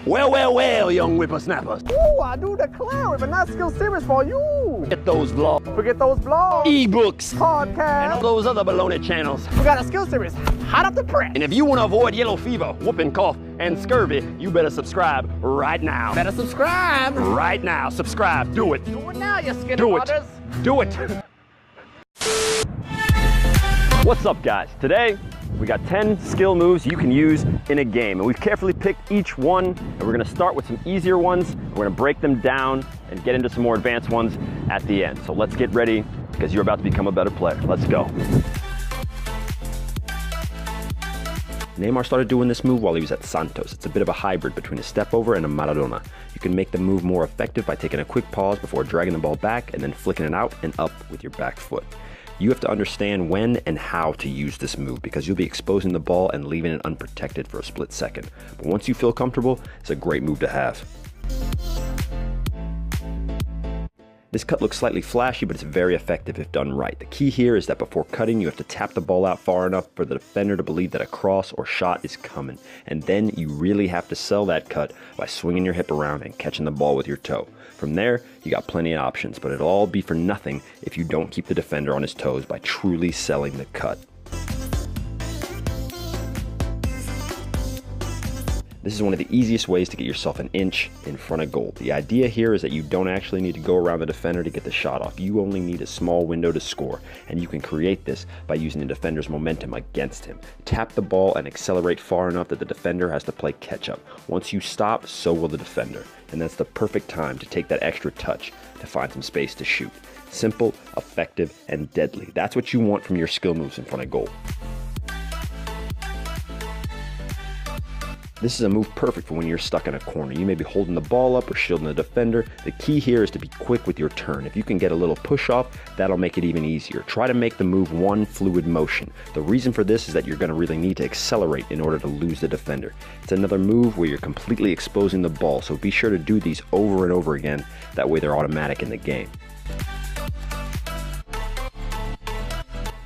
Well, well, well, young whippersnappers. Ooh, I do declare it, but not skill series for you. Forget those vlogs, Forget those blogs, ebooks, and all podcasts. those other baloney channels. We got a skill series hot off the press. And if you want to avoid yellow fever, whooping cough, and scurvy, you better subscribe right now. Better subscribe. Right now, subscribe. Do it. Do it now, you skinny Do it. brothers. Do it. What's up, guys? Today, we got 10 skill moves you can use in a game, and we've carefully picked each one, and we're gonna start with some easier ones. We're gonna break them down and get into some more advanced ones at the end. So let's get ready, because you're about to become a better player. Let's go. Neymar started doing this move while he was at Santos. It's a bit of a hybrid between a step over and a Maradona. You can make the move more effective by taking a quick pause before dragging the ball back and then flicking it out and up with your back foot. You have to understand when and how to use this move, because you'll be exposing the ball and leaving it unprotected for a split second. But once you feel comfortable, it's a great move to have. This cut looks slightly flashy, but it's very effective if done right. The key here is that before cutting, you have to tap the ball out far enough for the defender to believe that a cross or shot is coming. And then you really have to sell that cut by swinging your hip around and catching the ball with your toe. From there, you got plenty of options, but it'll all be for nothing if you don't keep the defender on his toes by truly selling the cut. This is one of the easiest ways to get yourself an inch in front of goal. The idea here is that you don't actually need to go around the defender to get the shot off. You only need a small window to score, and you can create this by using the defender's momentum against him. Tap the ball and accelerate far enough that the defender has to play catch up. Once you stop, so will the defender. And that's the perfect time to take that extra touch to find some space to shoot. Simple, effective, and deadly. That's what you want from your skill moves in front of goal. This is a move perfect for when you're stuck in a corner. You may be holding the ball up or shielding the defender. The key here is to be quick with your turn. If you can get a little push off, that'll make it even easier. Try to make the move one fluid motion. The reason for this is that you're going to really need to accelerate in order to lose the defender. It's another move where you're completely exposing the ball, so be sure to do these over and over again. That way they're automatic in the game.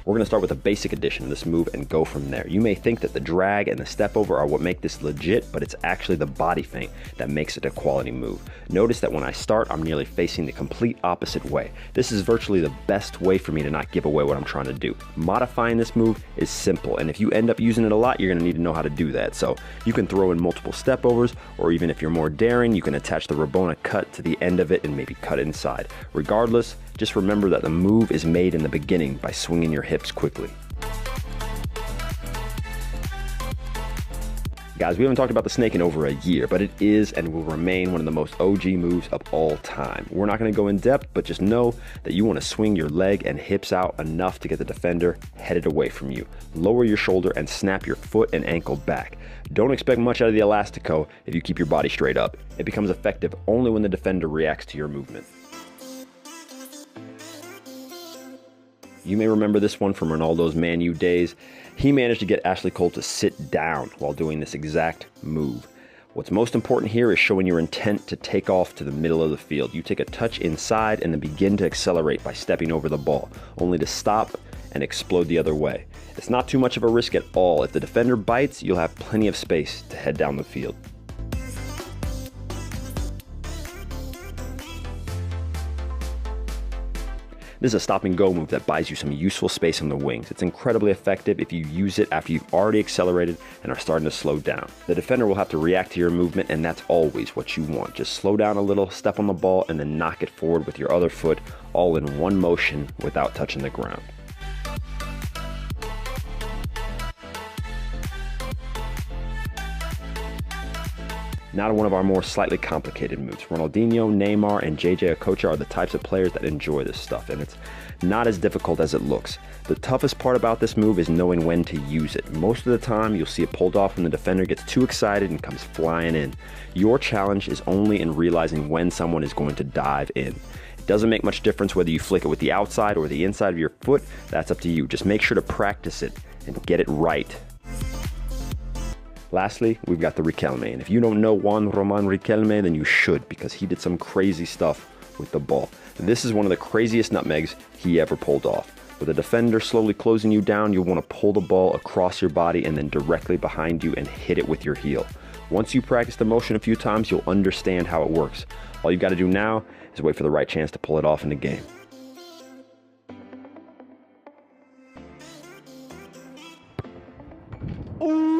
We're going to start with a basic edition of this move and go from there. You may think that the drag and the step over are what make this legit, but it's actually the body feint that makes it a quality move. Notice that when I start, I'm nearly facing the complete opposite way. This is virtually the best way for me to not give away what I'm trying to do. Modifying this move is simple, and if you end up using it a lot, you're going to need to know how to do that. So you can throw in multiple step overs, or even if you're more daring, you can attach the Rabona cut to the end of it and maybe cut inside. Regardless, just remember that the move is made in the beginning by swinging your hips quickly. Guys, we haven't talked about the snake in over a year, but it is and will remain one of the most OG moves of all time. We're not going to go in depth, but just know that you want to swing your leg and hips out enough to get the defender headed away from you. Lower your shoulder and snap your foot and ankle back. Don't expect much out of the elastico if you keep your body straight up. It becomes effective only when the defender reacts to your movement. You may remember this one from Ronaldo's Man U days. He managed to get Ashley Cole to sit down while doing this exact move. What's most important here is showing your intent to take off to the middle of the field. You take a touch inside and then begin to accelerate by stepping over the ball, only to stop and explode the other way. It's not too much of a risk at all. If the defender bites, you'll have plenty of space to head down the field. This is a stop and go move that buys you some useful space on the wings. It's incredibly effective if you use it after you've already accelerated and are starting to slow down. The defender will have to react to your movement, and that's always what you want. Just slow down a little, step on the ball, and then knock it forward with your other foot, all in one motion without touching the ground. Now to one of our more slightly complicated moves. Ronaldinho, Neymar, and JJ Okocha are the types of players that enjoy this stuff, and it's not as difficult as it looks. The toughest part about this move is knowing when to use it. Most of the time, you'll see it pulled off when the defender gets too excited and comes flying in. Your challenge is only in realizing when someone is going to dive in. It doesn't make much difference whether you flick it with the outside or the inside of your foot. That's up to you. Just make sure to practice it and get it right. Lastly, we've got the Riquelme, and if you don't know Juan Roman Riquelme, then you should, because he did some crazy stuff with the ball. This is one of the craziest nutmegs he ever pulled off. With a defender slowly closing you down, you'll want to pull the ball across your body and then directly behind you and hit it with your heel. Once you practice the motion a few times, you'll understand how it works. All you've got to do now is wait for the right chance to pull it off in the game. Ooh!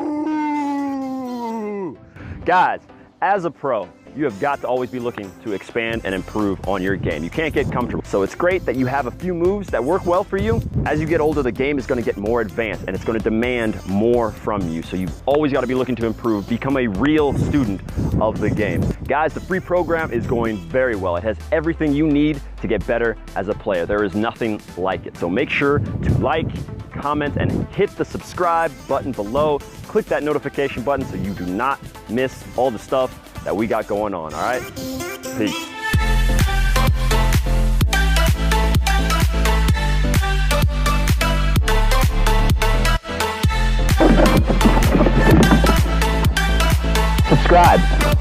Guys, as a pro, you have got to always be looking to expand and improve on your game. You can't get comfortable. So it's great that you have a few moves that work well for you. As you get older, the game is going to get more advanced and it's going to demand more from you. So you've always got to be looking to improve, become a real student of the game. Guys, the free program is going very well. It has everything you need to get better as a player. There is nothing like it. So make sure to like, comment, and hit the subscribe button below. Click that notification button so you do not miss all the stuff that we got going on, all right? Peace. Subscribe.